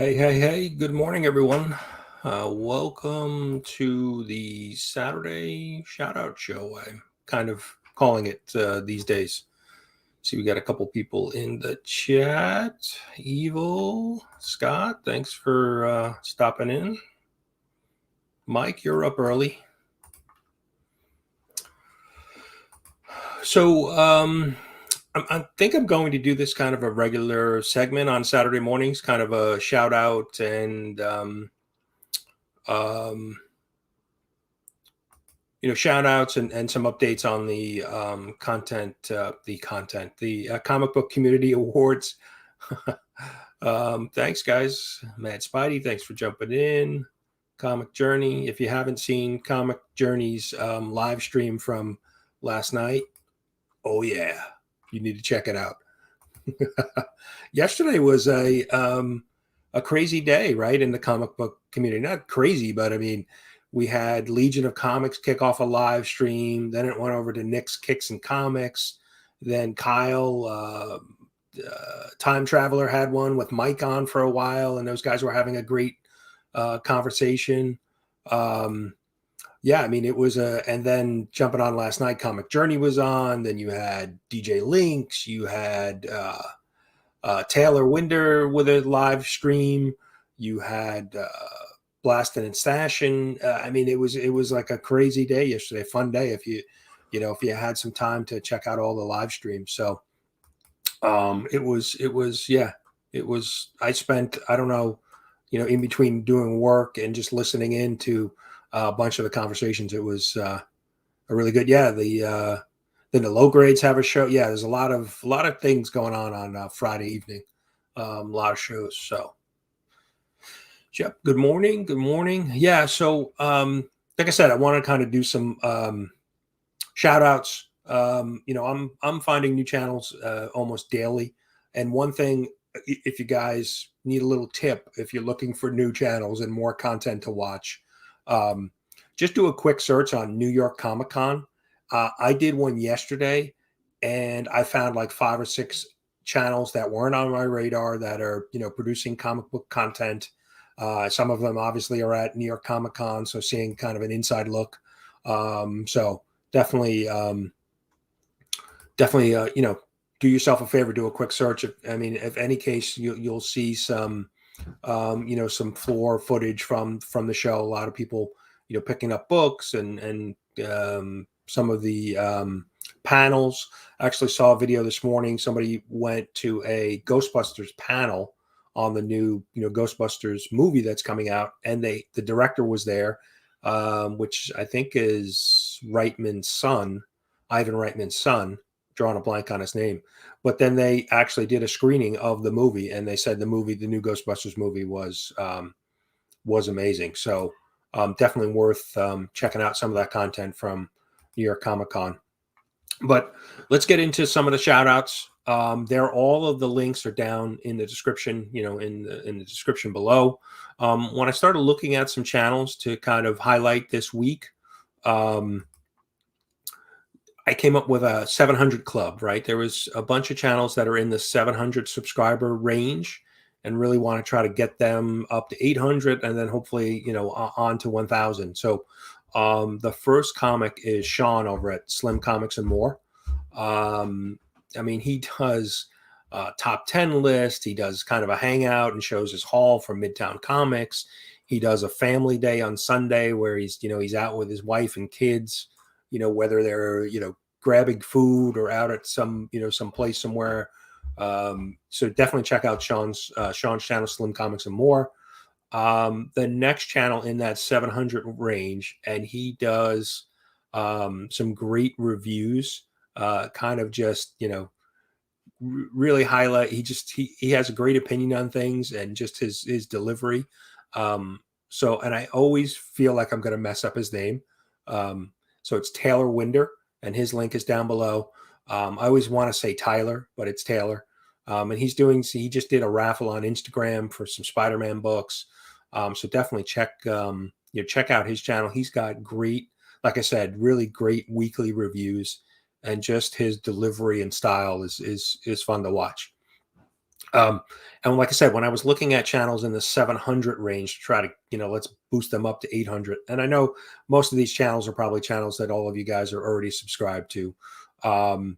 Hey, good morning, everyone. Welcome to the Saturday shout out show. I'm kind of calling it these days. See, we got a couple people in the chat. Evil, Scott, thanks for stopping in. Mike, you're up early. So, I think I'm going to do this kind of a regular segment on Saturday mornings, kind of a shout out and um, shout outs and some updates on the the comic book community awards. Thanks, guys. Matt Spidey, thanks for jumping in. Comic Journey. If you haven't seen Comic Journey's live stream from last night, oh yeah, you need to check it out. Yesterday was a crazy day, right, in the comic book community. Not crazy, but I mean, we had Legion of Comics kick off a live stream. Then it went over to Nick's Kicks and Comics. Then Kyle, Time Traveler, had one with Mike on for a while, and those guys were having a great conversation. Yeah, I mean, it was and then jumping on last night, Comic Journey was on. Then you had DJ Links, you had Taylor Winder with a live stream. You had Blasting and Stashing. I mean, it was like a crazy day yesterday, fun day if you had some time to check out all the live streams. So it was. I spent, I don't know, in between doing work and just listening in to a bunch of the conversations. It was a really good. Yeah, then the low grades have a show. Yeah, there's a lot of things going on Friday evening. A lot of shows. So, yep. Good morning. Good morning. Yeah. So, like I said, I want to kind of do some shout outs. I'm finding new channels almost daily. And one thing, if you guys need a little tip, if you're looking for new channels and more content to watch, just do a quick search on New York Comic Con. I did one yesterday, and I found like 5 or 6 channels that weren't on my radar that are producing comic book content. Some of them obviously are at New York Comic Con, so seeing kind of an inside look. So definitely, do yourself a favor, do a quick search. If any case, you'll see some some floor footage from the show. A lot of people picking up books and some of the panels. I actually saw a video this morning. Somebody went to a Ghostbusters panel on the new Ghostbusters movie that's coming out, and the director was there, which I think is Reitman's son, Ivan Reitman's son. Drawing a blank on his name, but then they actually did a screening of the movie, and they said the new Ghostbusters movie was amazing. So definitely worth checking out some of that content from New York Comic Con. But let's get into some of the shout outs. All of the links are down in the description, in the description below. When I started looking at some channels to kind of highlight this week, I came up with a 700 club, right? There was a bunch of channels that are in the 700 subscriber range, and really want to try to get them up to 800 and then hopefully, on to 1,000. So the first comic is Sean over at Slim Comics and More. He does a top 10 list. He does kind of a hangout and shows his haul from Midtown Comics. He does a family day on Sunday where he's out with his wife and kids, whether they're, grabbing food or out at some place somewhere. So definitely check out Sean's channel, Slim Comics and More. The next channel in that 700 range, and he does some great reviews, kind of just, really highlight. He has a great opinion on things and just his delivery. And I always feel like I'm going to mess up his name. So it's Taylor Winder, and his link is down below. I always want to say Tyler, but it's Taylor. And he just did a raffle on Instagram for some Spider-Man books. So definitely check out his channel. He's got great, like I said, really great weekly reviews, and just his delivery and style is fun to watch. Um, and like I said, when I was looking at channels in the 700 range to try to, let's boost them up to 800. And I know most of these channels are probably channels that all of you guys are already subscribed to. Um,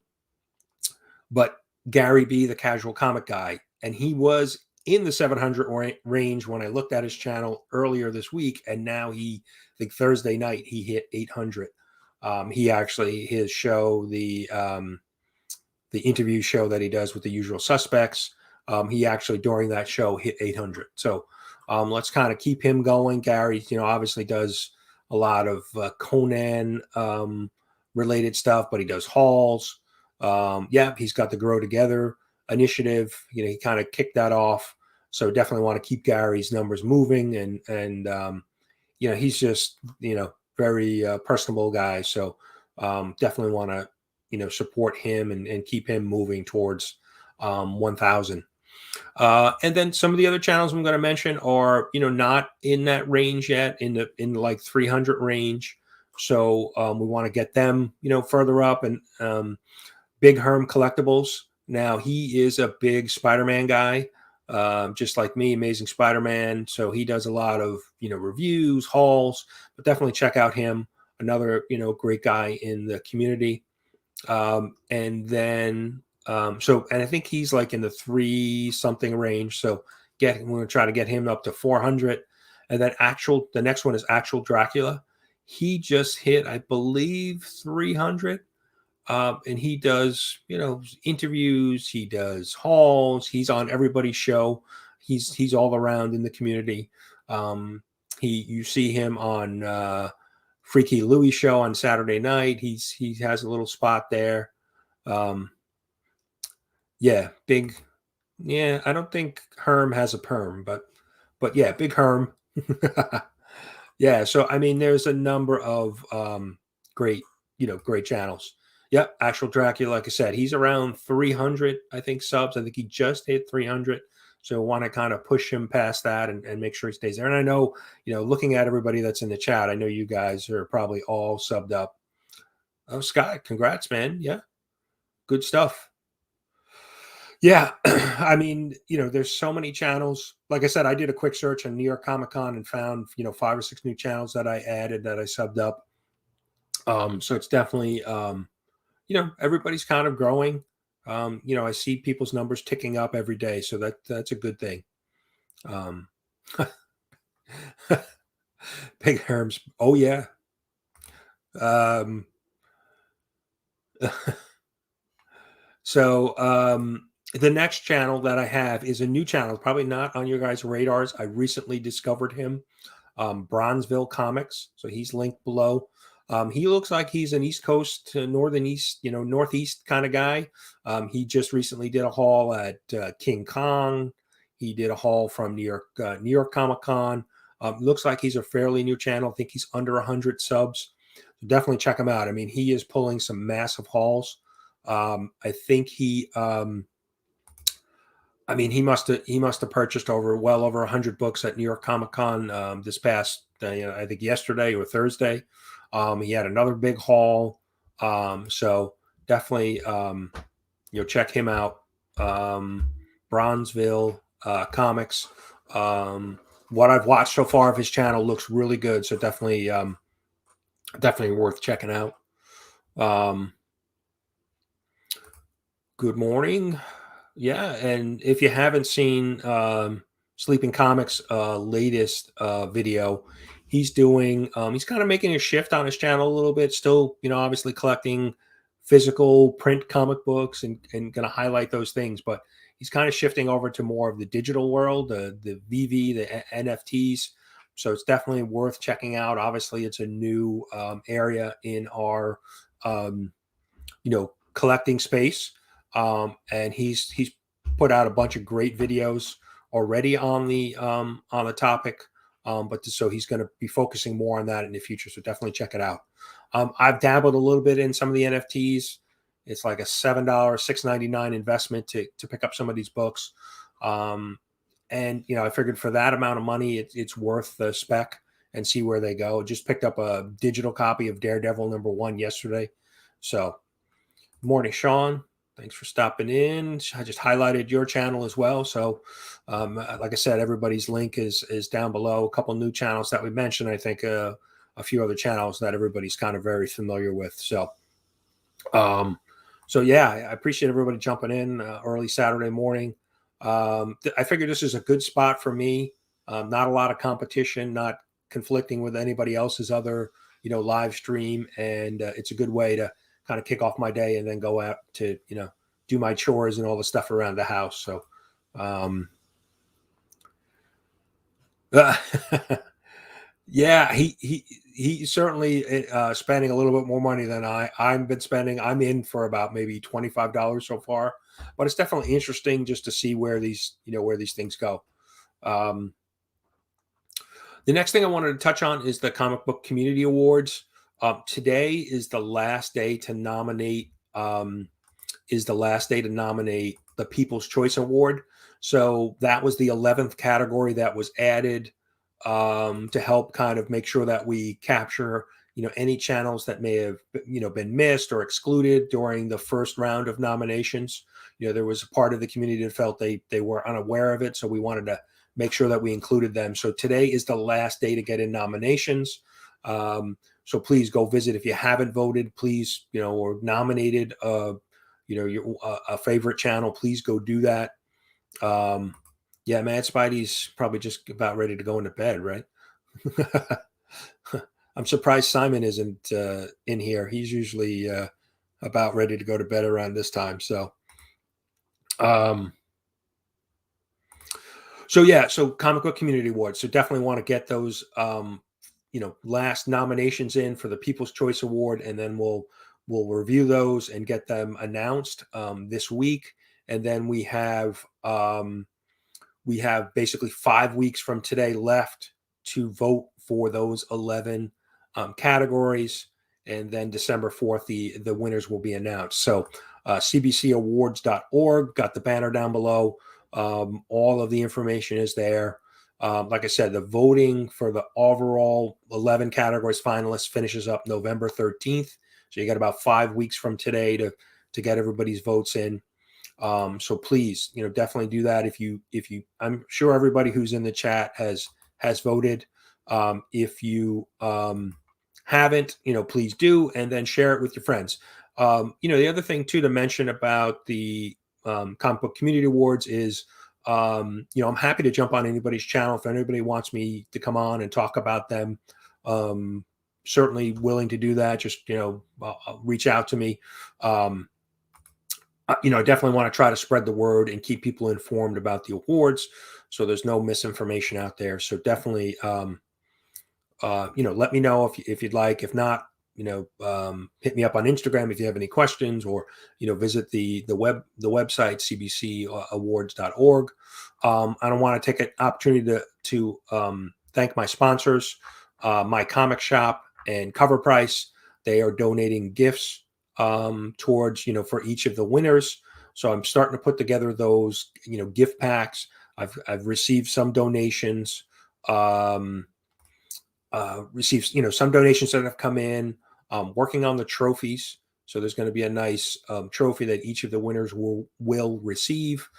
but Gary B, the casual comic guy, and he was in the 700 range when I looked at his channel earlier this week. And now I think Thursday night, he hit 800. He actually, his show, the interview show that he does with the usual suspects, he actually during that show hit 800. So let's kind of keep him going. Gary, obviously does a lot of Conan related stuff, but he does hauls. Yeah, he's got the Grow Together initiative. He kind of kicked that off. So definitely want to keep Gary's numbers moving, and he's just very personable guy. So definitely want to support him and keep him moving towards 1,000. And then some of the other channels I'm going to mention are not in that range yet, in like 300 range. So we want to get them further up. And Big Herm Collectibles. Now he is a big Spider-Man guy, just like me, Amazing Spider-Man. So he does a lot of reviews, hauls, but definitely check out him. Another great guy in the community. And then and I think he's like in the 3 something range. So we're going to try to get him up to 400. And then the next one is Actual Dracula. He just hit, I believe, 300. And he does, interviews, he does hauls, he's on everybody's show. He's all around in the community. You see him on Freaky Louie show on Saturday night. He has a little spot there. Big. Yeah, I don't think Herm has a perm, but yeah, Big Herm. Yeah, so I mean, there's a number of great channels. Yep, Actual Dracula, like I said, he's around 300, I think, subs. I think he just hit 300. So want to kind of push him past that and make sure he stays there. And I know, looking at everybody that's in the chat, I know you guys are probably all subbed up. Oh, Scott, congrats, man. Yeah, good stuff. Yeah, I mean, there's so many channels. Like I said, I did a quick search on New York Comic Con and found, 5 or 6 new channels that I added, that I subbed up. So it's definitely, everybody's kind of growing. I see people's numbers ticking up every day, so that's a good thing. Big Herms. Oh yeah. So the next channel that I have is a new channel, probably not on your guys' radars. I recently discovered him, Bronzeville Comics. So he's linked below. He looks like he's an East Coast to Northeast kind of guy. He just recently did a haul at King Kong. He did a haul from New York Comic Con. Looks like he's a fairly new channel. I think he's under 100 subs. So definitely check him out. I mean, he is pulling some massive hauls. I think he must have purchased well over 100 books at New York Comic Con this past I think yesterday or Thursday. He had another big haul. So definitely check him out. Bronzeville Comics. What I've watched so far of his channel looks really good. So definitely worth checking out. Good morning. Yeah, and if you haven't seen Sleeping Comics latest video, he's kind of making a shift on his channel a little bit. Still, obviously collecting physical print comic books and going to highlight those things, but he's kind of shifting over to more of the digital world, the VV, the NFTs. So it's definitely worth checking out. Obviously, it's a new area in our collecting space. And he's put out a bunch of great videos already on the topic. So he's going to be focusing more on that in the future. So definitely check it out. I've dabbled a little bit in some of the NFTs. It's like a $7, $6.99 investment to pick up some of these books. And I figured for that amount of money, it's worth the spec and see where they go. Just picked up a digital copy of Daredevil #1 yesterday. So morning, Sean. Thanks for stopping in. I just highlighted your channel as well. So, like I said, everybody's link is down below. A couple new channels that we mentioned. I think a few other channels that everybody's kind of very familiar with. So, yeah, I appreciate everybody jumping in early Saturday morning. I figured this is a good spot for me. Not a lot of competition, not conflicting with anybody else's other, live stream, and it's a good way to kind of kick off my day and then go out to, do my chores and all the stuff around the house. So, yeah, he's certainly spending a little bit more money than I've been spending. I'm in for about maybe $25 so far, but it's definitely interesting just to see where these things go. The next thing I wanted to touch on is the Comic Book Community Awards. Today is the last day to nominate. The People's Choice Award. So that was the 11th category that was added to help kind of make sure that we capture, any channels that may have, been missed or excluded during the first round of nominations. There was a part of the community that felt they were unaware of it, so we wanted to make sure that we included them. So today is the last day to get in nominations. So please go visit if you haven't voted. Please, or nominated, your a favorite channel. Please go do that. Yeah, Mad Spidey's probably just about ready to go into bed, right? I'm surprised Simon isn't in here. He's usually about ready to go to bed around this time. So, so Comic Book Community Awards. So definitely want to get those, last nominations in for the People's Choice Award, and then we'll review those and get them announced this week. And then we have basically 5 weeks from today left to vote for those 11 categories. And then December 4th, the winners will be announced. So cbcawards.org, got the banner down below. All of the information is there. Like I said, the voting for the overall 11 categories finalists finishes up November 13th. So you got about 5 weeks from today to get everybody's votes in. So please, definitely do that. If you, I'm sure everybody who's in the chat has voted. If you haven't, please do, and then share it with your friends. The other thing too to mention about the Comic Book Community Awards is, I'm happy to jump on anybody's channel. If anybody wants me to come on and talk about them, certainly willing to do that. Just, reach out to me. I definitely want to try to spread the word and keep people informed about the awards, so there's no misinformation out there. So definitely, let me know if you'd like. If not, hit me up on Instagram if you have any questions, or visit the website cbcawards.org. I don't want to take an opportunity to thank my sponsors, My Comic Shop and Cover Price. They are donating gifts towards, for each of the winners. So I'm starting to put together those, gift packs. I've received some donations, received, some donations that have come in, working on the trophies. So there's going to be a nice trophy that each of the winners will receive.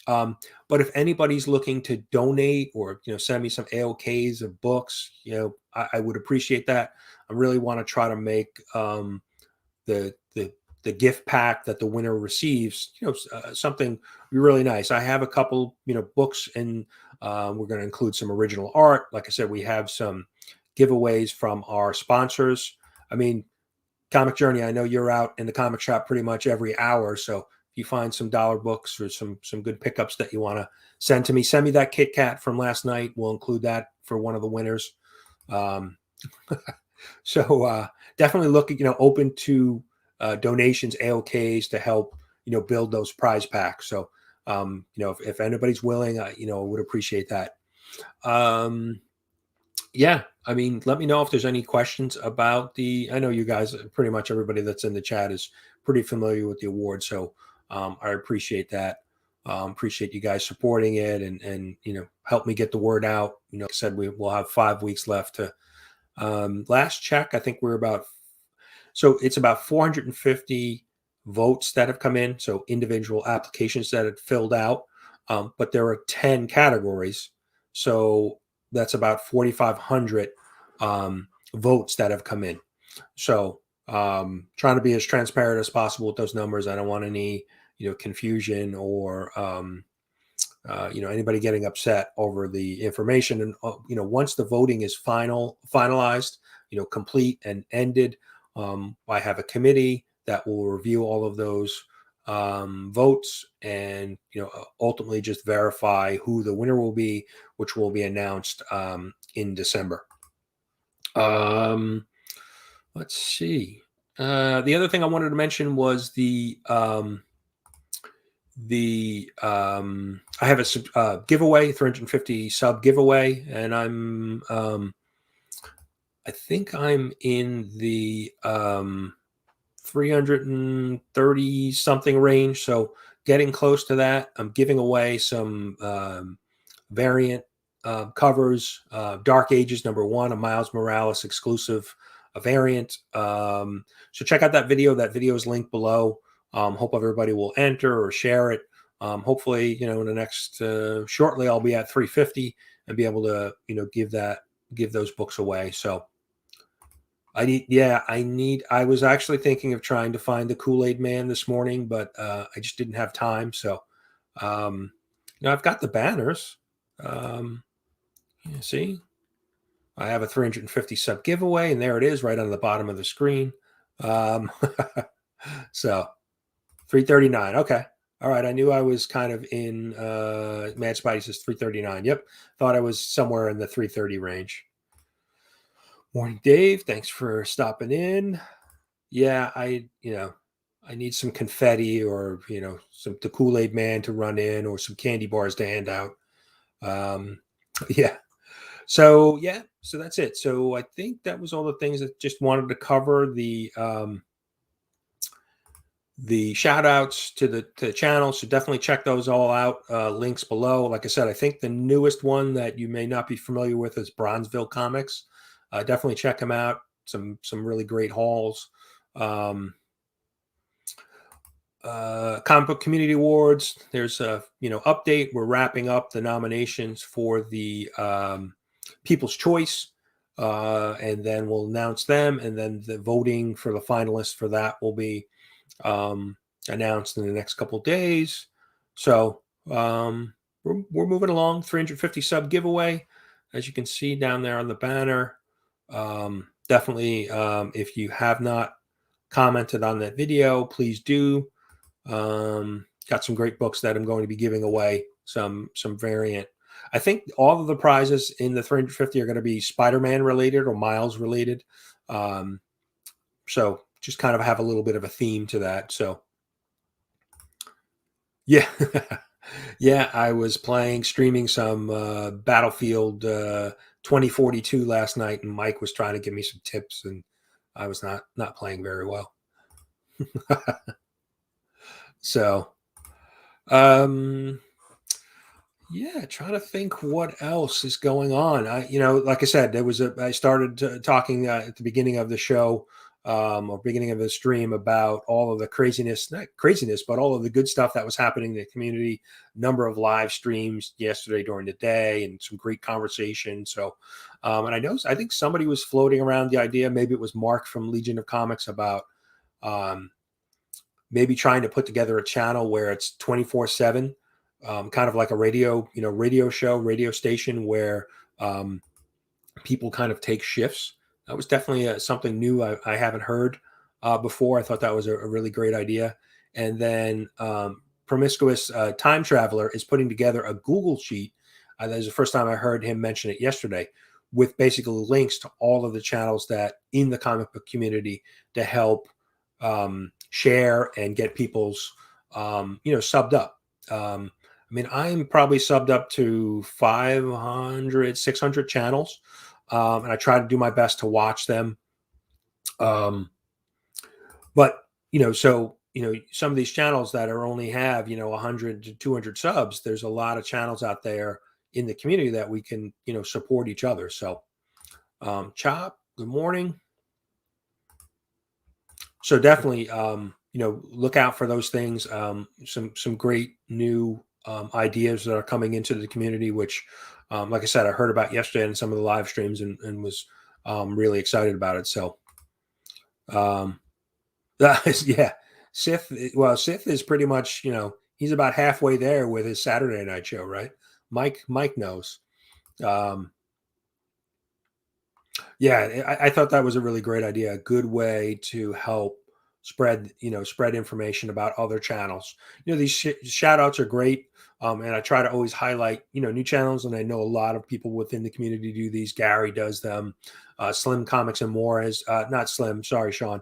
But if anybody's looking to donate or, send me some AOKs of books, I would appreciate that. I really want to try to make the gift pack that the winner receives, something really nice. I have a couple, books, and we're going to include some original art. Like I said, we have some giveaways from our sponsors. I mean, Comic Journey, I know you're out in the comic shop pretty much every hour. So if you find some dollar books or some good pickups that you want to send to me, send me that Kit Kat from last night. We'll include that for one of the winners. So definitely look, open to donations, AOKs, to help, build those prize packs. So, if anybody's willing, I would appreciate that. Yeah, I mean, let me know if there's any questions about I know you guys, pretty much everybody that's in the chat is pretty familiar with the award. So I appreciate that. Appreciate you guys supporting it and help me get the word out. Like I said, we'll have 5 weeks left to, last check, I think we're about, so it's about 450 votes that have come in, so individual applications that have filled out. But there are 10 categories, so that's about 4,500 votes that have come in. So trying to be as transparent as possible with those numbers. I don't want any confusion or anybody getting upset over the information. And once the voting is finalized, complete and ended, I have a committee that will review all of those votes and ultimately just verify who the winner will be, which will be announced in December. Let's see. The other thing I wanted to mention was I have a giveaway, 350 sub giveaway, and I think I'm in the 330 something range, so getting close to that. I'm giving away some variant covers, Dark Ages #1, a Miles Morales exclusive variant. So check out that video. That video is linked below. Hope everybody will enter or share it. Hopefully, in the next shortly, I'll be at 350 and be able to, give those books away. So I was actually thinking of trying to find the Kool-Aid Man this morning, but I just didn't have time. So, I've got the banners. See, I have a 350 sub giveaway, and there it is right on the bottom of the screen. So 339. Okay. All right. I knew I was kind of in Mad Spidey says 339. Yep. Thought I was somewhere in the 330 range. Morning, Dave. Thanks for stopping in. Yeah, I need some confetti or, the Kool-Aid Man to run in or some candy bars to hand out. Yeah. So that's it. So I think that was all the things that just wanted to cover. The shout outs to the channel. So definitely check those all out. Links below. Like I said, I think the newest one that you may not be familiar with is Bronzeville Comics. Definitely check them out. Some really great hauls. Comic Book Community Awards. There's a update. We're wrapping up the nominations for the People's Choice, and then we'll announce them, and then the voting for the finalists for that will be announced in the next couple of days. So we're moving along. 350 sub giveaway, as you can see down there on the banner. Definitely, if you have not commented on that video, please do. Got some great books that I'm going to be giving away. Some variant. I think all of the prizes in the 350 are going to be Spider-Man related or Miles related. So just kind of have a little bit of a theme to that. So yeah. Yeah, I was streaming some Battlefield 2042 last night, and Mike was trying to give me some tips, and I was not playing very well. So, yeah, trying to think what else is going on. Like I said, I started talking at the beginning of the show, or beginning of the stream about all of the not craziness, but all of the good stuff that was happening in the community. Number of live streams yesterday during the day, and some great conversation. So, and I think somebody was floating around the idea. Maybe it was Mark from Legion of Comics about maybe trying to put together a channel where it's 24/7. Kind of like a radio station where people kind of take shifts. That was definitely something new I haven't heard before. I thought that was a really great idea. And then Promiscuous Time Traveler is putting together a Google sheet. That was the first time I heard him mention it yesterday, with basically links to all of the channels that in the comic book community to help share and get people's subbed up. I'm probably subbed up to 500, 600 channels. And I try to do my best to watch them. But, some of these channels that only have, 100 to 200 subs, there's a lot of channels out there in the community that we can, support each other. So, Chop, good morning. So definitely, look out for those things. Some great new ideas that are coming into the community, which, like I said, I heard about yesterday in some of the live streams and was really excited about it. So, um, yeah, Sith. Well, Sith is pretty much, he's about halfway there with his Saturday night show, right? Mike knows. Um, Yeah, I thought that was a really great idea. A good way to help spread information about other channels. These shout outs are great. And I try to always highlight, new channels. And I know a lot of people within the community do these. Gary does them. Slim Comics and More is not Slim. Sorry, Sean.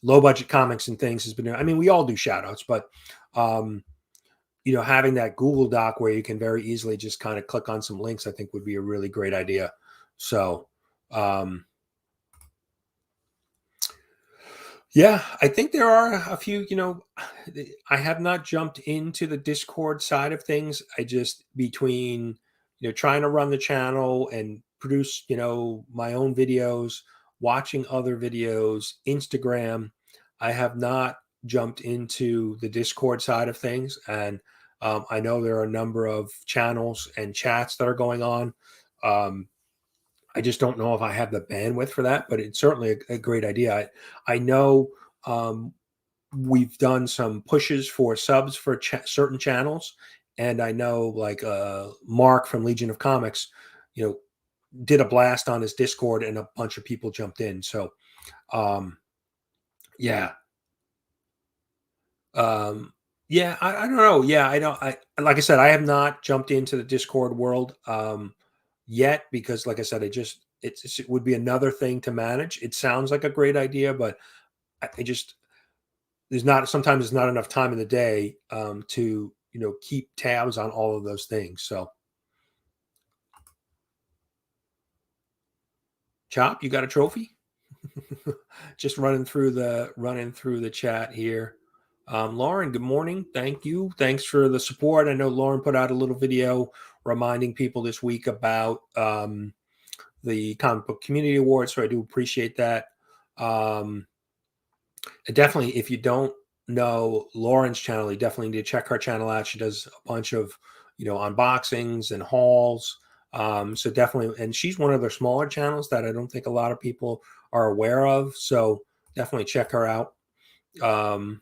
Low Budget Comics and Things has been, I mean, we all do shout outs, but, having that Google Doc where you can very easily just kind of click on some links, I think would be a really great idea. So, um, yeah, I think there are a few, I have not jumped into the Discord side of things. I just, between, trying to run the channel and produce, my own videos, watching other videos, Instagram, I have not jumped into the Discord side of things. And I know there are a number of channels and chats that are going on. I just don't know if I have the bandwidth for that, but it's certainly a great idea. I know um, we've done some pushes for subs for certain channels, and I know like Mark from Legion of Comics, you know, did a blast on his Discord, and a bunch of people jumped in. So, um, yeah, um, yeah, I don't know. Yeah, I don't. I like I said, I have not jumped into the Discord world yet because, like I said, it would be another thing to manage. It sounds like a great idea, but I just there's not enough time in the day to keep tabs on all of those things. So, Chop, you got a trophy? Just running through the chat here. Lauren, good morning. Thank you. Thanks for the support. I know Lauren put out a little video reminding people this week about the Comic Book Community Award, so I do appreciate that. And definitely, if you don't know Lauren's channel, you definitely need to check her channel out. She does a bunch of unboxings and hauls. So definitely, and she's one of the smaller channels that I don't think a lot of people are aware of. So definitely check her out. Um,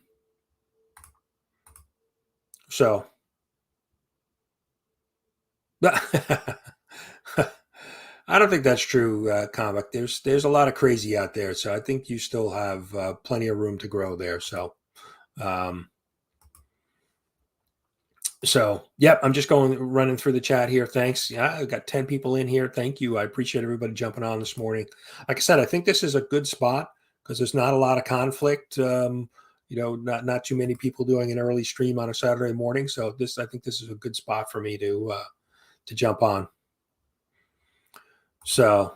so I don't think that's true, comic. There's a lot of crazy out there, so I think you still have plenty of room to grow there. Um, yep, I'm just running through the chat here. Thanks. Yeah, I got 10 people in here. Thank you. I appreciate everybody jumping on this morning. Like I said, I think this is a good spot because there's not a lot of conflict. Not too many people doing an early stream on a Saturday morning. So I think this is a good spot for me to jump on. So,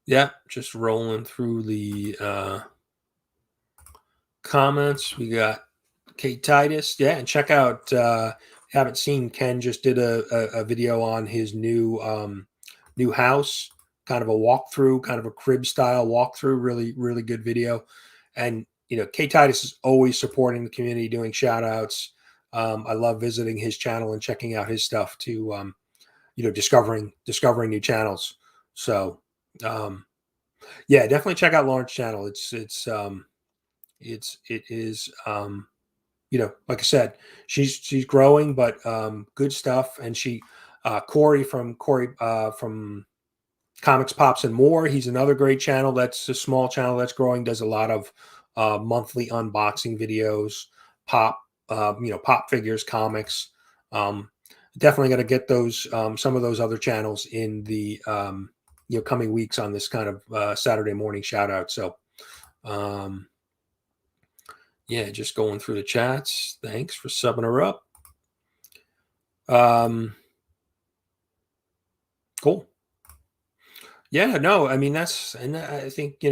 yeah, just rolling through the comments. We got Kate Titus. Yeah, and check out, haven't seen, Ken just did a video on his new house, kind of a walkthrough, kind of a crib style walkthrough. Really, really good video. And, Kate Titus is always supporting the community, doing shout outs. I love visiting his channel and checking out his stuff to, discovering new channels. So, yeah, definitely check out Lauren's channel. It is, like I said, she's growing, but good stuff. And Corey from Comics Pops and More, he's another great channel. That's a small channel that's growing, does a lot of monthly unboxing videos, pop figures, comics. Definitely got to get those some of those other channels in the coming weeks on this kind of Saturday morning shout out. So yeah, just going through the chats. Thanks for subbing her up. Cool. Yeah, no, I mean and I think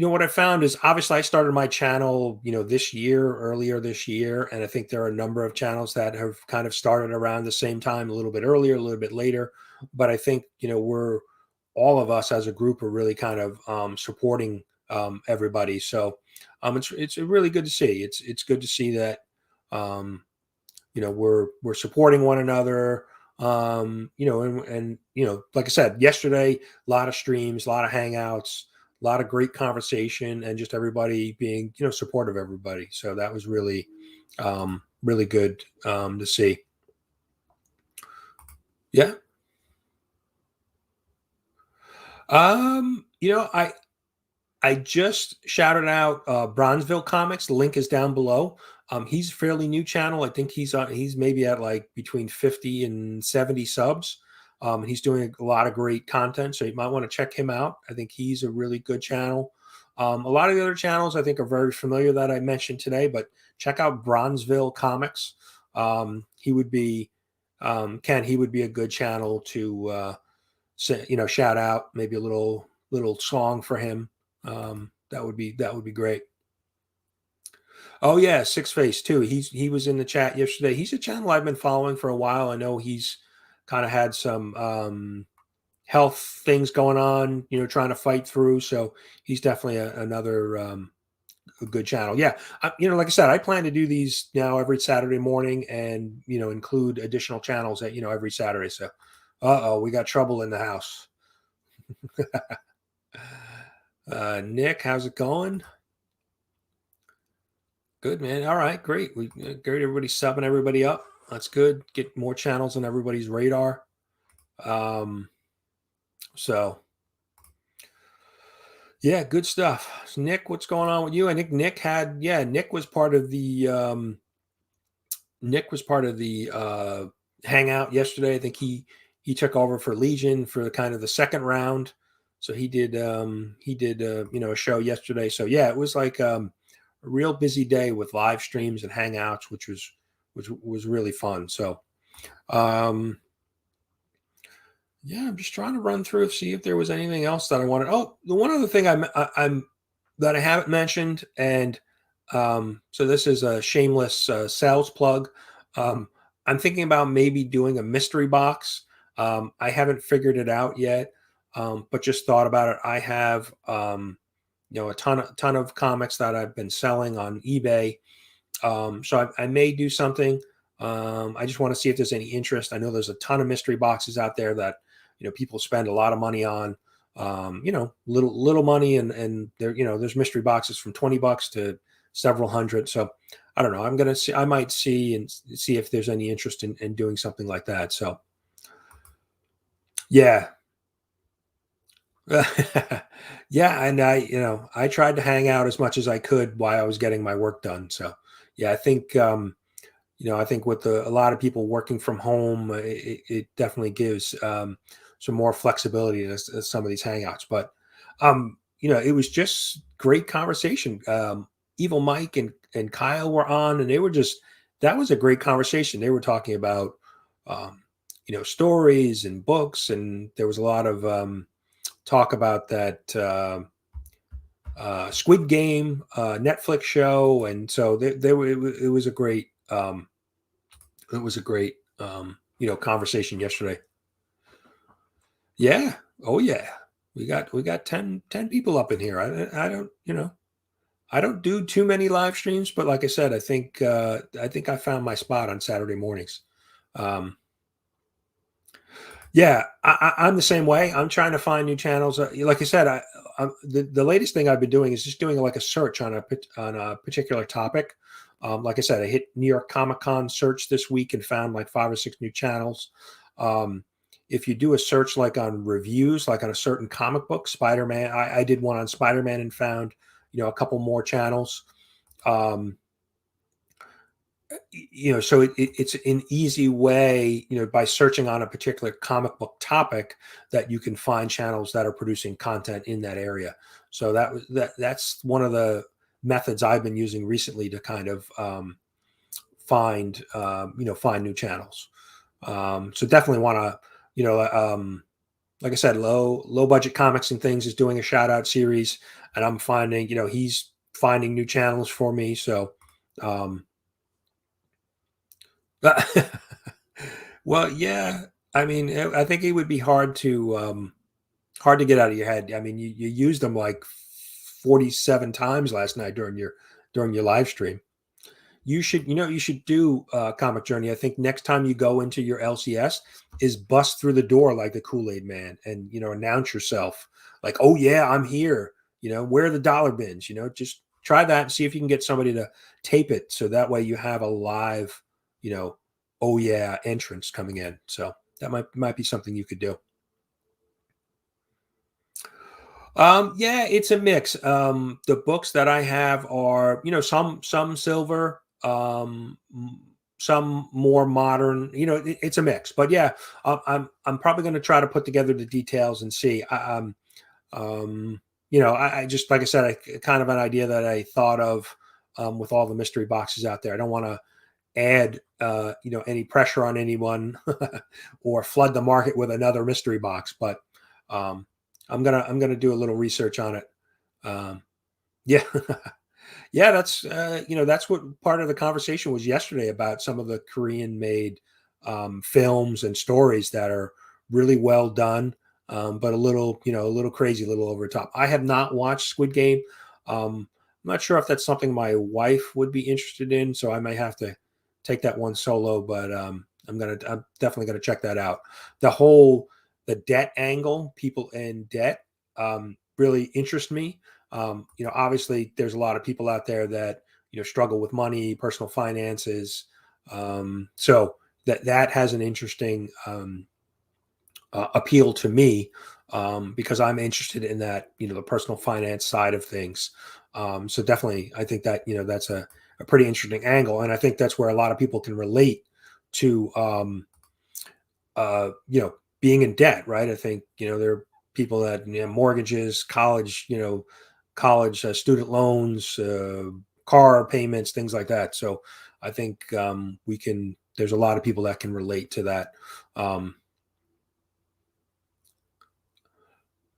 what I found is, obviously I started my channel earlier this year, and I think there are a number of channels that have kind of started around the same time, a little bit earlier, a little bit later. But I think we're all of us as a group are really kind of supporting everybody. So it's really good to see. It's good to see that we're supporting one another. And like I said yesterday, a lot of streams, a lot of hangouts, a lot of great conversation, and just everybody being supportive of everybody. So that was really good to see. Yeah. I just shouted out Bronzeville Comics. The link is down below. He's a fairly new channel. I think he's maybe at like between 50 and 70 subs. And he's doing a lot of great content, so you might want to check him out. I think he's a really good channel. A lot of the other channels I think are very familiar that I mentioned today, but check out Bronzeville Comics. He would be Ken. He would be a good channel to shout out. Maybe a little song for him. That would be great. Oh yeah, Six Face too. He was in the chat yesterday. He's a channel I've been following for a while. I know he's kind of had some health things going on, trying to fight through. So he's definitely another a good channel. Yeah, like I said, I plan to do these now every Saturday morning, and include additional channels at every Saturday. So, we got trouble in the house. Nick, how's it going? Good, man. All right, great. Great. Everybody's subbing everybody up. That's good. Get more channels on everybody's radar. So yeah, good stuff. So Nick, what's going on with you? I think Nick was part of the hangout yesterday. I think he took over for Legion for kind of the second round. So he did a show yesterday. So yeah, it was like a real busy day with live streams and hangouts, which was really fun. So yeah, I'm just trying to run through, see if there was anything else that I wanted. Oh, the one other thing I'm that I haven't mentioned, and so this is a shameless sales plug. I'm thinking about maybe doing a mystery box. I haven't figured it out yet, but just thought about it. I have a ton of comics that I've been selling on eBay. So I may do something. I just want to see if there's any interest. I know there's a ton of mystery boxes out there that people spend a lot of money on. Little money, and there there's mystery boxes from $20 to several hundred. So I don't know. I might see if there's any interest in doing something like that. So yeah. Yeah, and I tried to hang out as much as I could while I was getting my work done. So yeah, I think I think with a lot of people working from home, it definitely gives some more flexibility to some of these hangouts. But it was just great conversation. Evil Mike and Kyle were on, and that was a great conversation. They were talking about stories and books, and there was a lot of talk about that Squid Game Netflix show, and so it was a great conversation yesterday. Yeah. Oh yeah. We got 10 people up in here. I don't do too many live streams, but like I said, I think I found my spot on Saturday mornings. Yeah, I'm the same way. I'm trying to find new channels. Like I said, the latest thing I've been doing is just doing like a search on a particular topic. Like I said, I hit New York Comic Con search this week and found like 5 or 6 new channels. If you do a search like on reviews, like on a certain comic book, Spider-Man, I did one on Spider-Man and found a couple more channels. So it's an easy way, by searching on a particular comic book topic, that you can find channels that are producing content in that area. So that's one of the methods I've been using recently to kind of find new channels. So definitely want to, like I said, low budget comics and things is doing a shout out series, and I'm finding, he's finding new channels for me. So, well, yeah. I mean, I think it would be hard to get out of your head. I mean, you used them like 47 times last night during your live stream. You should do Comic Journey. I think next time you go into your LCS is bust through the door like the Kool-Aid Man and, announce yourself like, oh yeah, I'm here. Where are the dollar bins? Just try that and see if you can get somebody to tape it. So that way you have a live, oh yeah, entrance coming in. So that might be something you could do. Yeah, it's a mix. The books that I have are, some silver, some more modern. It's a mix. But yeah, I'm probably going to try to put together the details and see. I just, like I said, kind of an idea that I thought of with all the mystery boxes out there. I don't want to add any pressure on anyone or flood the market with another mystery box, but I'm gonna do a little research on it. Yeah. Yeah, that's what part of the conversation was yesterday about some of the Korean made films and stories that are really well done, but a little crazy, a little over the top. I have not watched Squid Game. I'm not sure if that's something my wife would be interested in, so I may have to take that one solo, but I'm definitely gonna check that out. The debt angle, people in debt, really interest me. Obviously there's a lot of people out there that, struggle with money, personal finances. So that has an interesting appeal to me because I'm interested in that, the personal finance side of things. So definitely, I think that, that's a pretty interesting angle. And I think that's where a lot of people can relate to, being in debt, right? I think, there are people that, mortgages, college student loans, car payments, things like that. So I think there's a lot of people that can relate to that.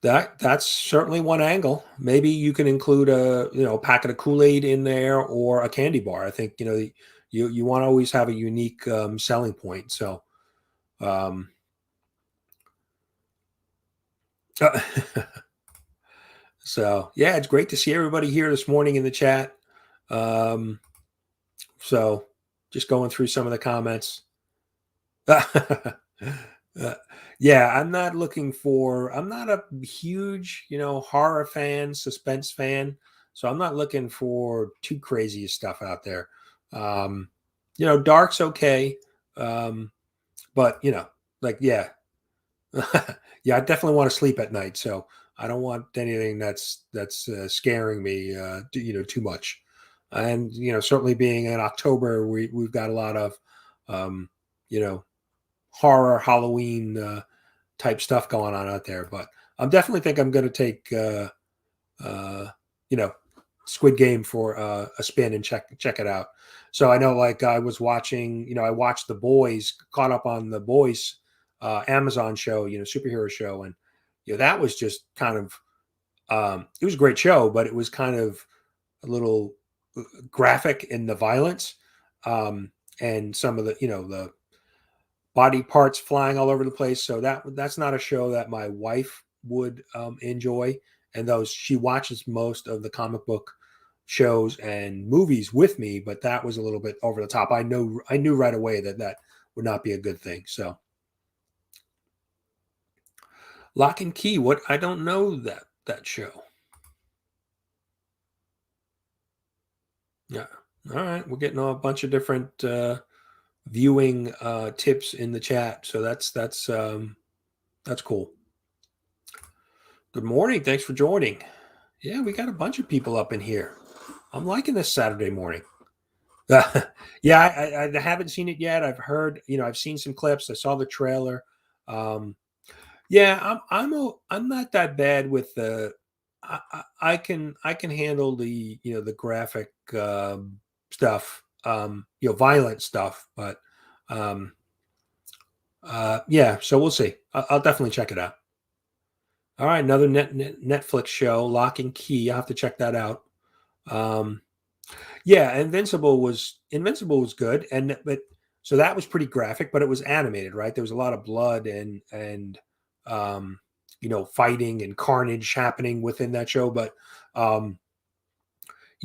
That's certainly one angle. Maybe you can include a packet of Kool-Aid in there or a candy bar. I think, you want to always have a unique selling point. So, um, so yeah, it's great to see everybody here this morning in the chat. So just going through some of the comments. Yeah, I'm not a huge, horror fan, suspense fan. So I'm not looking for too crazy stuff out there. Dark's okay. But like, yeah, yeah, I definitely want to sleep at night. So I don't want anything that's scaring me, too much. And, certainly being in October, we've got a lot of, you know, horror Halloween type stuff going on out there. But I definitely think I'm going to take uh, you know Squid Game for a spin and check it out. So I know, like I was watching, I watched The Boys, caught up on The Boys Amazon show, superhero show, and that was just kind of it was a great show, but it was kind of a little graphic in the violence and some of the body parts flying all over the place. So that's not a show that my wife would enjoy. And those she watches most of the comic book shows and movies with me, but that was a little bit over the top. I knew right away that would not be a good thing. So Lock and Key, what I don't know that show. Yeah. All right. We're getting a bunch of different viewing tips in the chat. So that's cool. Good morning. Thanks for joining. Yeah, we got a bunch of people up in here. I'm liking this Saturday morning. Yeah, I haven't seen it yet. I've heard, I've seen some clips. I saw the trailer. Yeah, I'm not that bad with the. I can handle the graphic stuff, violent stuff, but yeah. So we'll see. I'll definitely check it out. All right, another Netflix show, Lock and Key. I'll have to check that out. Yeah, Invincible was good, but so that was pretty graphic, but it was animated, right? There was a lot of blood and fighting and carnage happening within that show. But Um,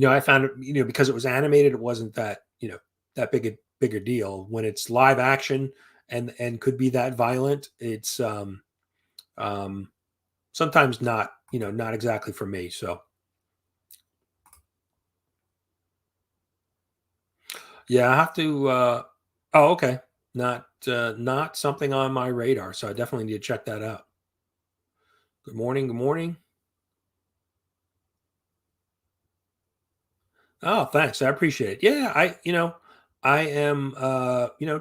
I found it, because it was animated, it wasn't that, that bigger deal. When it's live action and could be that violent, it's um, sometimes not, not exactly for me. So yeah, I have to. Oh, okay, not something on my radar. So I definitely need to check that out. Good morning. Good morning. Oh, thanks. I appreciate it. Yeah, I am,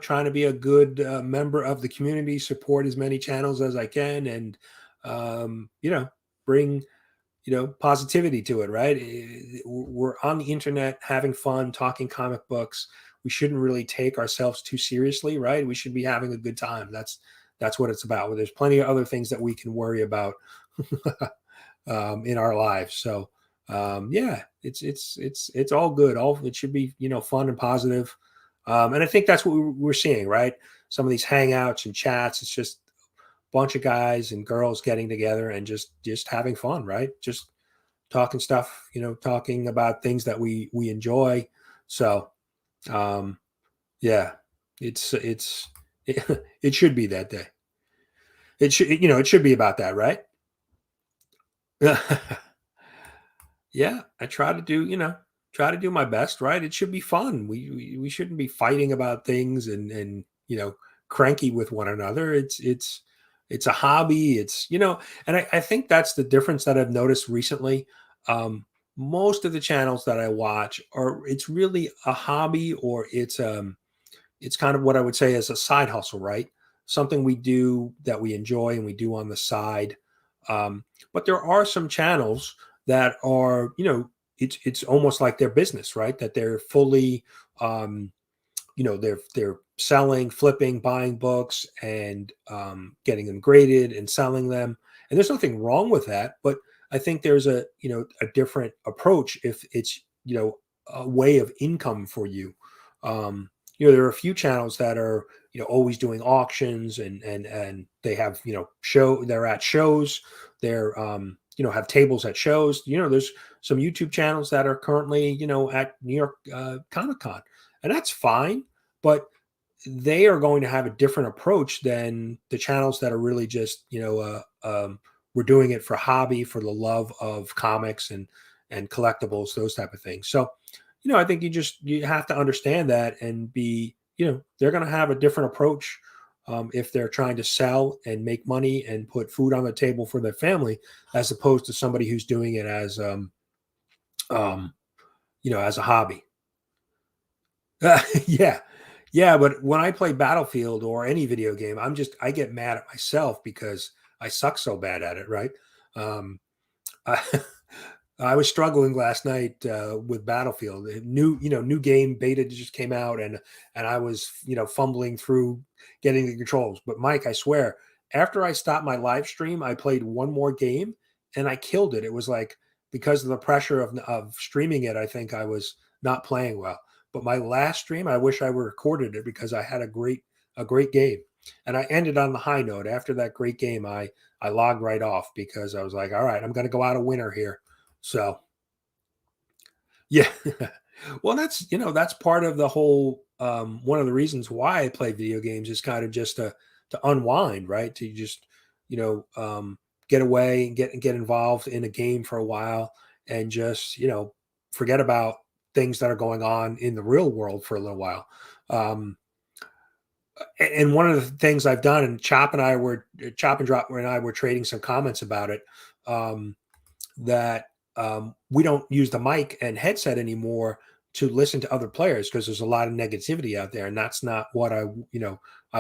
trying to be a good member of the community, support as many channels as I can, and, bring, positivity to it, right? We're on the internet having fun, talking comic books. We shouldn't really take ourselves too seriously, right? We should be having a good time. That's what it's about. Well, there's plenty of other things that we can worry about in our lives. So yeah, it's all good. All it should be, fun and positive. And I think that's what we're seeing, right? Some of these hangouts and chats. It's just a bunch of guys and girls getting together and just having fun, right? Just talking stuff, talking about things that we enjoy. So um, yeah, it's it should be that day. It should, it should be about that, right? Yeah, I try to do my best, right? It should be fun. We shouldn't be fighting about things and cranky with one another. It's a hobby. And I think that's the difference that I've noticed recently. Um, Most of the channels that I watch are it's really a hobby, or it's kind of what I would say is a side hustle, right? Something we do that we enjoy and we do on the side. But there are some channels that are, it's almost like their business, right? That they're fully, um, they're selling, flipping, buying books, and getting them graded and selling them. And there's nothing wrong with that, but I think there's a different approach if it's, a way of income for you. There are a few channels that are, always doing auctions and they have, they're at shows, they're, have tables at shows. There's some YouTube channels that are currently, at New York Comic Con, and that's fine, but they are going to have a different approach than the channels that are really just, we're doing it for hobby, for the love of comics and collectibles, those type of things. So, I think you have to understand that and be, they're going to have a different approach if they're trying to sell and make money and put food on the table for their family, as opposed to somebody who's doing it as, um, as a hobby. Yeah. Yeah, but when I play Battlefield or any video game, I get mad at myself because I suck so bad at it, right? Um, I, I was struggling last night with Battlefield. New game beta just came out, and I was, fumbling through getting the controls. But Mike, I swear, after I stopped my live stream, I played one more game and I killed it. It was like because of the pressure of streaming it, I think I was not playing well. But my last stream, I wish I were recorded it because I had a great game, and I ended on the high note. After that great game, I logged right off because I was like, all right, I'm going to go out a winner here. So yeah. Well, that's part of the whole, one of the reasons why I play video games is kind of just to unwind, right? To just, you know, um, get away and get involved in a game for a while and just, forget about things that are going on in the real world for a little while. Um, and one of the things I've done, and Chop and Drop and I were trading some comments about it. Um, that we don't use the mic and headset anymore to listen to other players because there's a lot of negativity out there, and that's not what I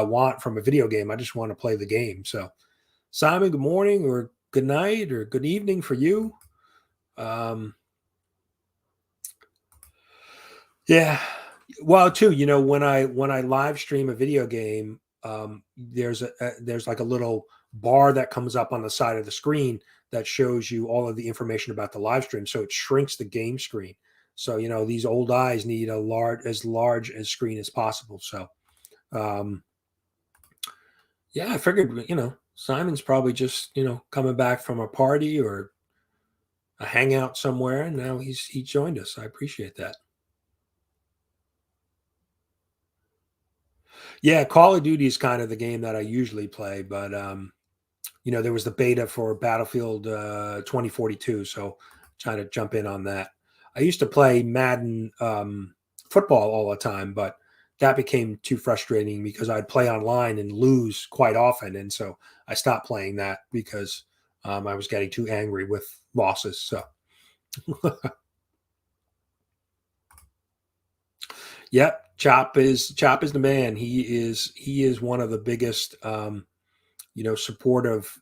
want from a video game. I just want to play the game. So, Simon, good morning or good night or good evening for you. Um, yeah, well, too, when I live stream a video game, there's like a little bar that comes up on the side of the screen that shows you all of the information about the live stream. So it shrinks the game screen. So these old eyes need a large as screen as possible. So um, yeah, I figured Simon's probably just coming back from a party or a hangout somewhere, and now he joined us. I appreciate that. Yeah, Call of Duty is kind of the game that I usually play, but there was the beta for Battlefield 2042, so trying to jump in on that. I used to play Madden football all the time, but that became too frustrating because I'd play online and lose quite often, and so I stopped playing that because I was getting too angry with losses. So, yep, Chop is the man. He is one of the biggest supportive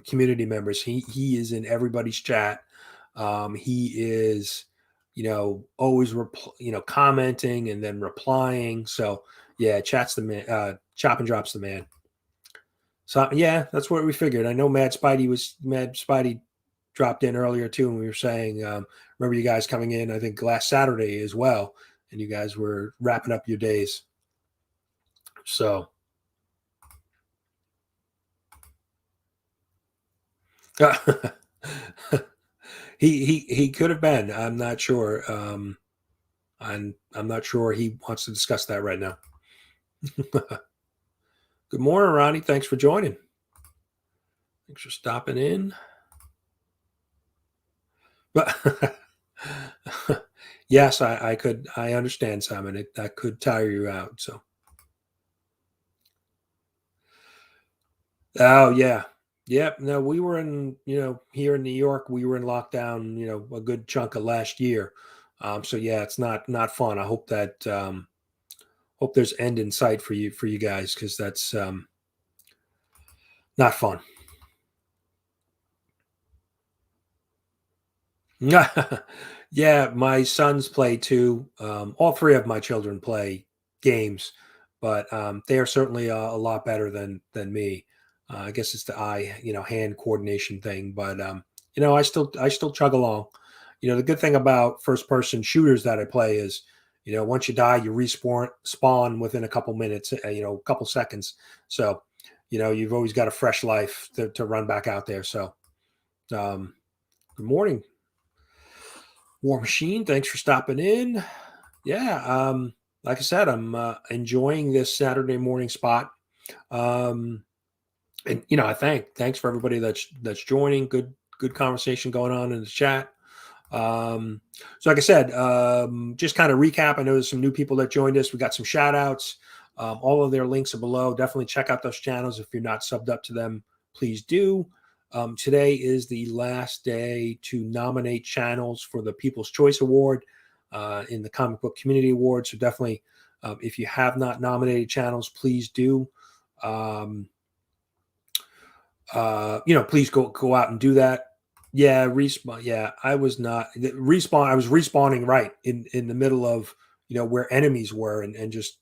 community members. He is in everybody's chat. He is always commenting and then replying. So yeah, chat's the man. Chop and Drop's the man. So yeah, that's what we figured. I know Mad Spidey dropped in earlier too, and we were saying, remember you guys coming in, I think last Saturday as well, and you guys were wrapping up your days. So he could have been. I'm not sure. I'm not sure he wants to discuss that right now. Good morning, Ronnie. Thanks for joining. Thanks for stopping in. But yes, I could. I understand, Simon. That could tire you out. So, oh yeah, yep. No, we were in. Here in New York, we were in lockdown. A good chunk of last year. So yeah, it's not fun. I hope that hope there's end in sight for you guys, because that's not fun. Yeah, my sons play too. All three of my children play games, but they are certainly a lot better than me. I guess it's the hand coordination thing, but I still chug along. The good thing about first person shooters that I play is, once you die, you spawn within a couple minutes, a couple seconds. So, you've always got a fresh life to run back out there. So, um, good morning, War Machine. Thanks for stopping in. Yeah, like I said, I'm enjoying this Saturday morning spot. Um, and thanks for everybody that's joining. Good conversation going on in the chat. So like I said, just kind of recap. I know there's some new people that joined us. We got some shout outs. All of their links are below. Definitely check out those channels. If you're not subbed up to them, please do. Today is the last day to nominate channels for the People's Choice Award in the Comic Book Community Award. So definitely, if you have not nominated channels, please do. Please go out and do that. Yeah, respawn. Yeah, I was not respawn. I was respawning right in the middle of where enemies were, and just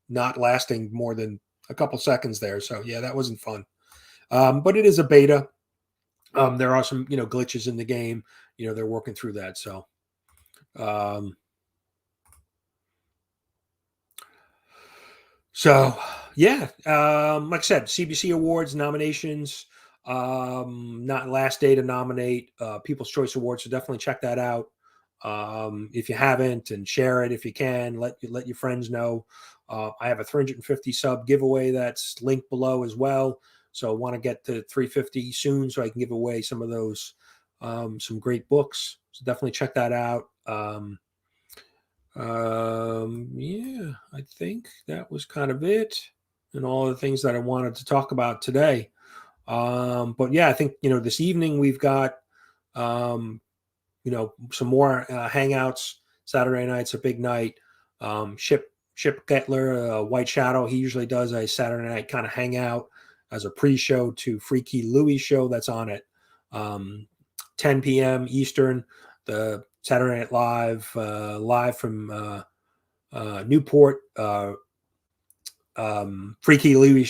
not lasting more than a couple seconds there. So yeah, that wasn't fun. But it is a beta. There are some glitches in the game. They're working through that. So um, So yeah, like I said, CBC Awards nominations. Not last day to nominate People's Choice Awards, so definitely check that out if you haven't, and share it if you can. Let your friends know. I have a 350 sub giveaway that's linked below as well. So I want to get to 350 soon, so I can give away some of those some great books. So definitely check that out. Yeah, I think that was kind of it, and all the things that I wanted to talk about today. But yeah, I think this evening we've got some more hangouts. Saturday night's a big night. Chip Gettler, White Shadow, he usually does a Saturday night kind of hangout as a pre-show to Freaky Louie show that's on at 10 p.m. Eastern. The Saturday Night Live, live from Newport, Freaky Louie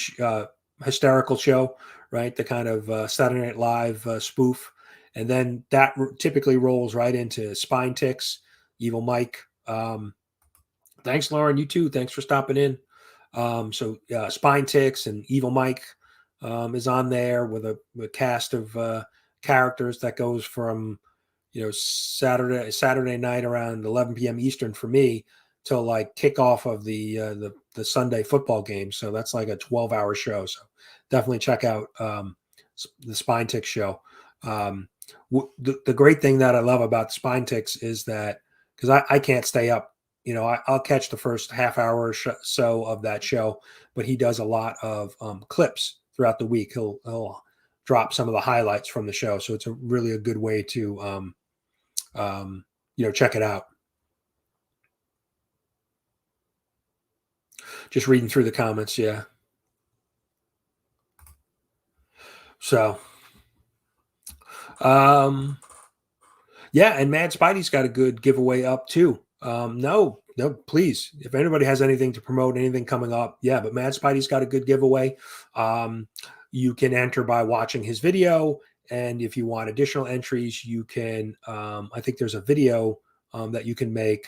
hysterical show, right? The kind of Saturday Night Live spoof. And then that typically rolls right into Spine Ticks, Evil Mike. Thanks, Lauren. You too. Thanks for stopping in. So Spine Ticks and Evil Mike is on there with a cast of characters that goes from Saturday night around 11 p.m. Eastern for me till like kickoff of the Sunday football game. So that's like a 12-hour show. So definitely check out the Spine Tick show. The great thing that I love about Spine Ticks is that because I can't stay up, I'll catch the first half hour or so of that show, but he does a lot of clips throughout the week. He'll drop some of the highlights from the show, so it's really a good way to check it out. Just reading through the comments, yeah. So, yeah, and Mad Spidey's got a good giveaway up too. No, please. If anybody has anything to promote, anything coming up, yeah. But Mad Spidey's got a good giveaway. You can enter by watching his video, and if you want additional entries, you can. I think there's a video that you can make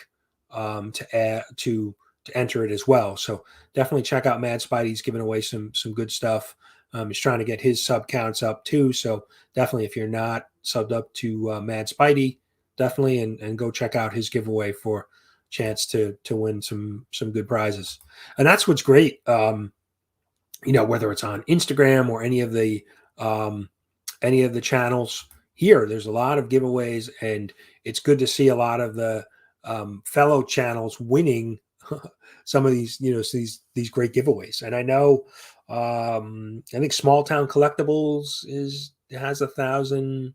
to add to enter it as well. So definitely check out Mad Spidey. He's giving away some good stuff. He's trying to get his sub counts up too. So definitely, if you're not subbed up to Mad Spidey, definitely and go check out his giveaway for a chance to win some good prizes. And that's what's great. Whether it's on Instagram or any of the channels here, there's a lot of giveaways, and it's good to see a lot of the fellow channels winning some of these, these great giveaways. And I know, I think Small Town Collectibles has 1,000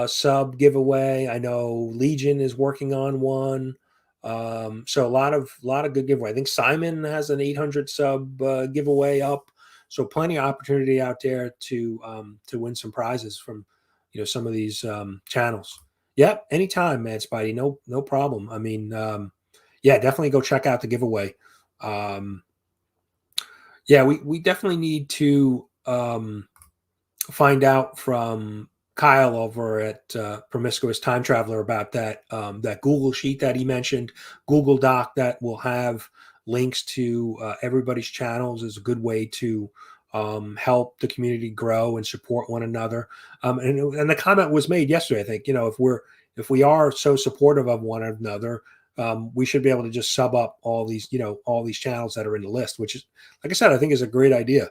sub giveaway. I know Legion is working on one. So a lot of good giveaway. I think Simon has an 800 sub giveaway up. So plenty of opportunity out there to win some prizes from some of these channels. Yep, anytime, man, Spidey. No problem. I mean, yeah, definitely go check out the giveaway. Yeah, we definitely need to find out from Kyle over at Promiscuous Time Traveler about that Google sheet that he mentioned, Google Doc that will have links to everybody's channels is a good way to help the community grow and support one another. And the comment was made yesterday. I think if we are so supportive of one another, we should be able to just sub up all these channels that are in the list, which is, like I said, I think is a great idea.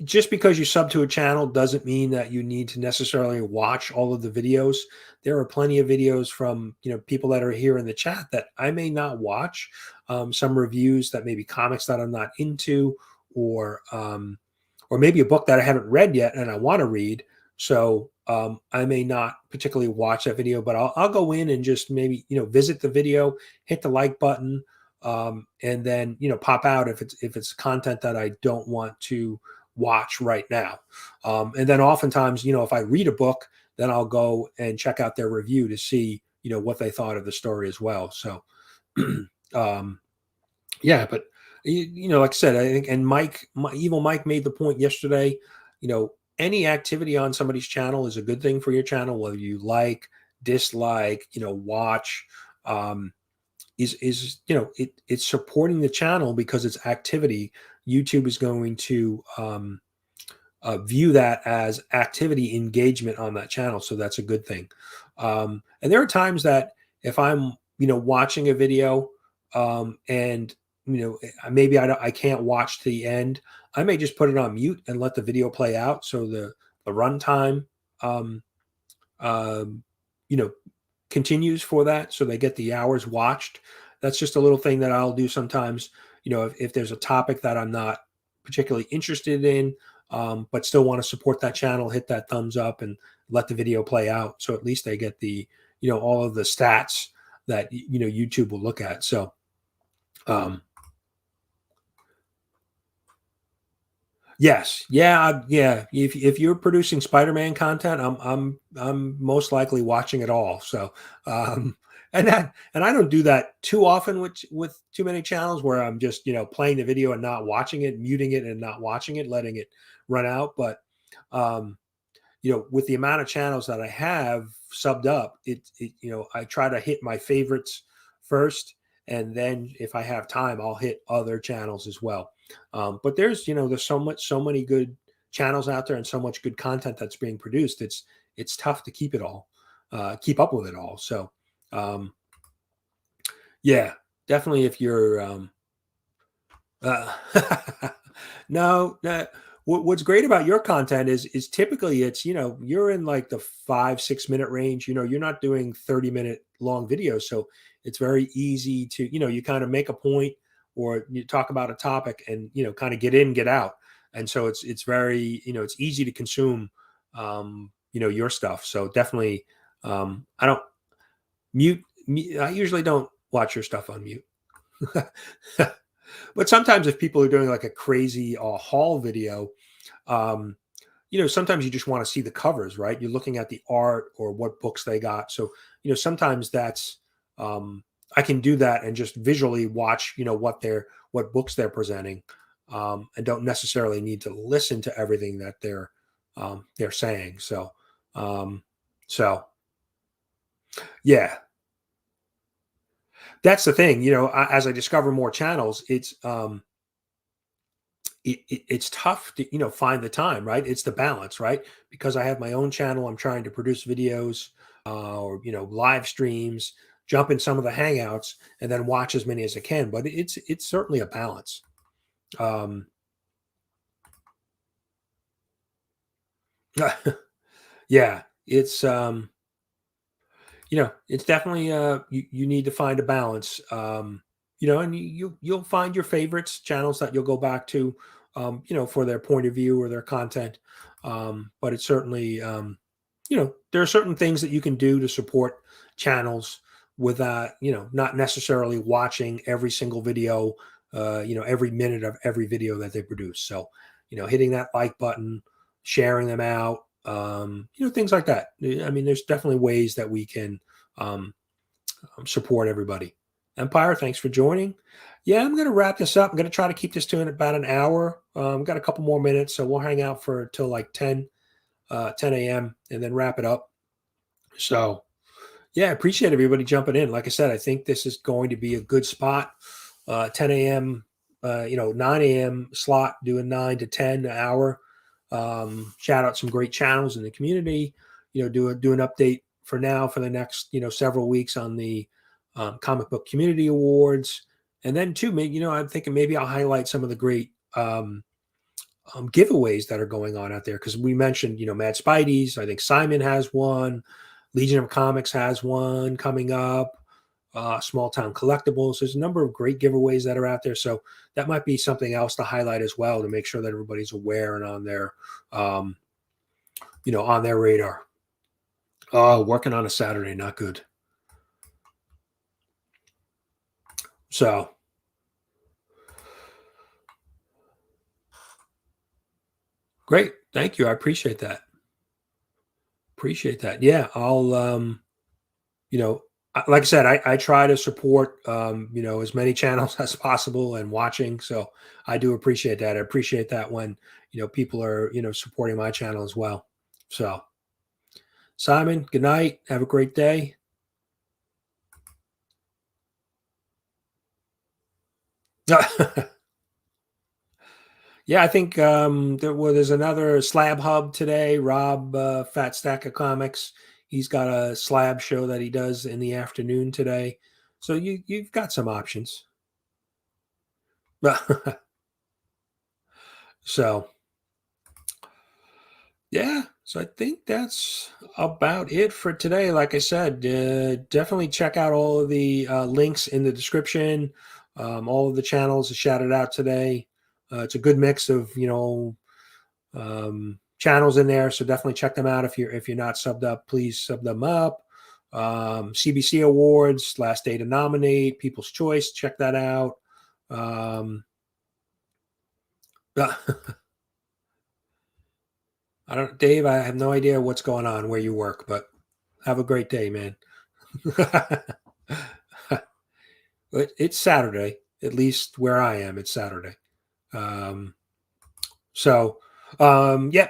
Just because you sub to a channel doesn't mean that you need to necessarily watch all of the videos. There are plenty of videos from people that are here in the chat that I may not watch. Some reviews that maybe comics that I'm not into, or maybe a book that I haven't read yet and I want to read. So I may not particularly watch that video, but I'll go in and just maybe visit the video, hit the like button, and then pop out if it's content that I don't want to watch right now. And then oftentimes, if I read a book, then I'll go and check out their review to see, what they thought of the story as well. So, yeah, but like I said, I think, and Evil Mike made the point yesterday, any activity on somebody's channel is a good thing for your channel, whether you like, dislike, watch, it's supporting the channel because it's activity. YouTube is going to view that as activity engagement on that channel. So that's a good thing. And there are times that if I'm, watching a video and, maybe I can't watch to the end, I may just put it on mute and let the video play out. So the runtime, continues for that. So they get the hours watched. That's just a little thing that I'll do sometimes. If there's a topic that I'm not particularly interested in, but still want to support that channel, hit that thumbs up and let the video play out. So at least they get the, all of the stats that, YouTube will look at. So, yes. Yeah. Yeah. If you're producing Spider-Man content, I'm most likely watching it all. So, and I don't do that too often with too many channels where I'm just, playing the video and not watching it, muting it and not watching it, letting it run out. But, with the amount of channels that I have subbed up, I try to hit my favorites first. And then if I have time, I'll hit other channels as well. But there's so many good channels out there and so much good content that's being produced. It's tough to keep it all, keep up with it all. So, yeah, definitely. If you're, uh, no, what's great about your content is typically it's, you're in like the 5-6 minute range. You're not doing 30-minute long videos, so it's very easy to, you kind of make a point or you talk about a topic and kind of get in, get out, and so it's very, it's easy to consume, your stuff. So definitely, I don't mute. I usually don't watch your stuff on mute. But sometimes if people are doing like a crazy haul video, um, sometimes you just want to see the covers, right? You're looking at the art or what books they got. So, sometimes that's, I can do that and just visually watch, what books they're presenting, and don't necessarily need to listen to everything that they're saying. So, um, so yeah, that's the thing. As I discover more channels, it's tough to find the time, right? It's the balance, right? Because I have my own channel, I'm trying to produce videos, or live streams, jump in some of the hangouts, and then watch as many as I can. But it's certainly a balance. um yeah, it's definitely, you need to find a balance. And you'll find your favorites, channels that you'll go back to, for their point of view or their content. But it's certainly, there are certain things that you can do to support channels without, not necessarily watching every single video, every minute of every video that they produce. So, hitting that like button, sharing them out, things like that. I mean, there's definitely ways that we can, um, support everybody. Empire, thanks for joining. Yeah, I'm going to wrap this up. I'm going to try to keep this to about an hour. Got a couple more minutes, so we'll hang out for till like 10 a.m. and then wrap it up. So, yeah, I appreciate everybody jumping in. Like I said, I think this is going to be a good spot. 10 a.m., 9 a.m. slot, doing 9 to 10 an hour. Shout out some great channels in the community. Do an update for now for the next several weeks on the comic book community awards, and then too, maybe I'm thinking maybe I'll highlight some of the great giveaways that are going on out there, because we mentioned Mad Spidey's. I think Simon has one. Legion of Comics has one coming up. Small Town Collectibles. There's a number of great giveaways that are out there. So that might be something else to highlight as well, to make sure that everybody's aware and on their, on their radar. Working on a Saturday, not good. So great. Thank you. I appreciate that. Appreciate that. Yeah. I'll, like I said, I try to support, as many channels as possible and watching. So I do appreciate that. I appreciate that when, people are, supporting my channel as well. So Simon, good night. Have a great day. Yeah, I think, there's another Slab Hub today. Rob, Fat Stack of Comics, he's got a slab show that he does in the afternoon today. So you've got some options. So yeah, so I think that's about it for today. Like I said, definitely check out all of the links in the description. All of the channels are shouted out today. It's a good mix of channels in there, so definitely check them out. If you're not subbed up, please sub them up. CBC Awards, last day to nominate, People's Choice, check that out. Dave, I have no idea what's going on where you work, but have a great day, man. It's Saturday, at least where I am. It's Saturday. Yeah,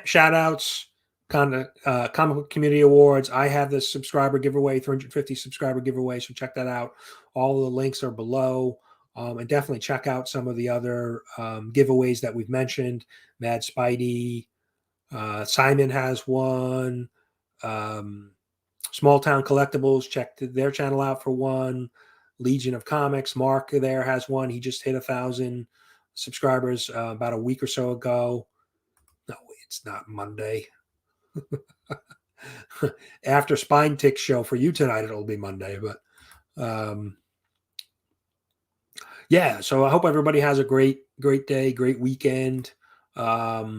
shout outs, comic book community awards. I have the subscriber giveaway, 350 subscriber giveaway. So check that out. All the links are below. And definitely check out some of the other giveaways that we've mentioned. Mad Spidey, Simon has one. Small Town Collectibles, check their channel out for one. Legion of Comics, Mark there has one. He just hit 1,000 subscribers about a week or so ago. No, it's not Monday. After Spine Tick show for you tonight, it'll be Monday. But yeah, so I hope everybody has a great day, great weekend. Yeah,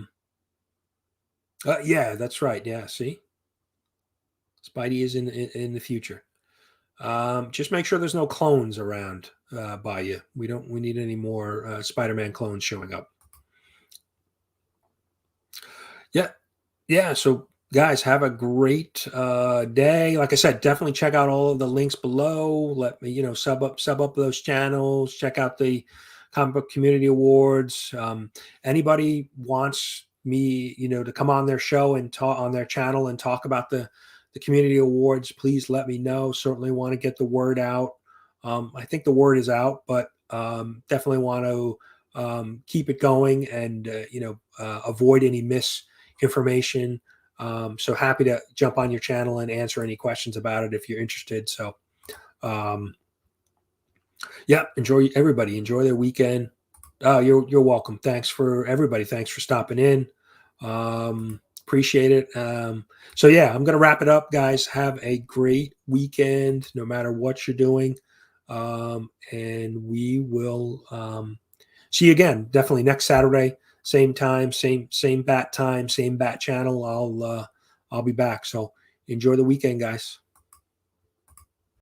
that's right. Yeah, see, Spidey is in the future. Just make sure there's no clones around by you. We need any more Spider-Man clones showing up. Yeah. So guys, have a great day. Like I said, definitely check out all of the links below. Let me, sub up those channels. Check out the Comic Book Community Awards. Anybody wants me, to come on their show and talk on their channel and talk about the community awards, please let me know. Certainly want to get the word out. I think the word is out, but definitely want to keep it going and avoid any misinformation. So happy to jump on your channel and answer any questions about it if you're interested. So yeah, enjoy their weekend. You're welcome. Thanks for everybody. Thanks for stopping in. Appreciate it. So yeah, I'm going to wrap it up, guys. Have a great weekend, no matter what you're doing. And we will see you again, definitely next Saturday, same time, same bat time, same bat channel. I'll be back. So enjoy the weekend, guys.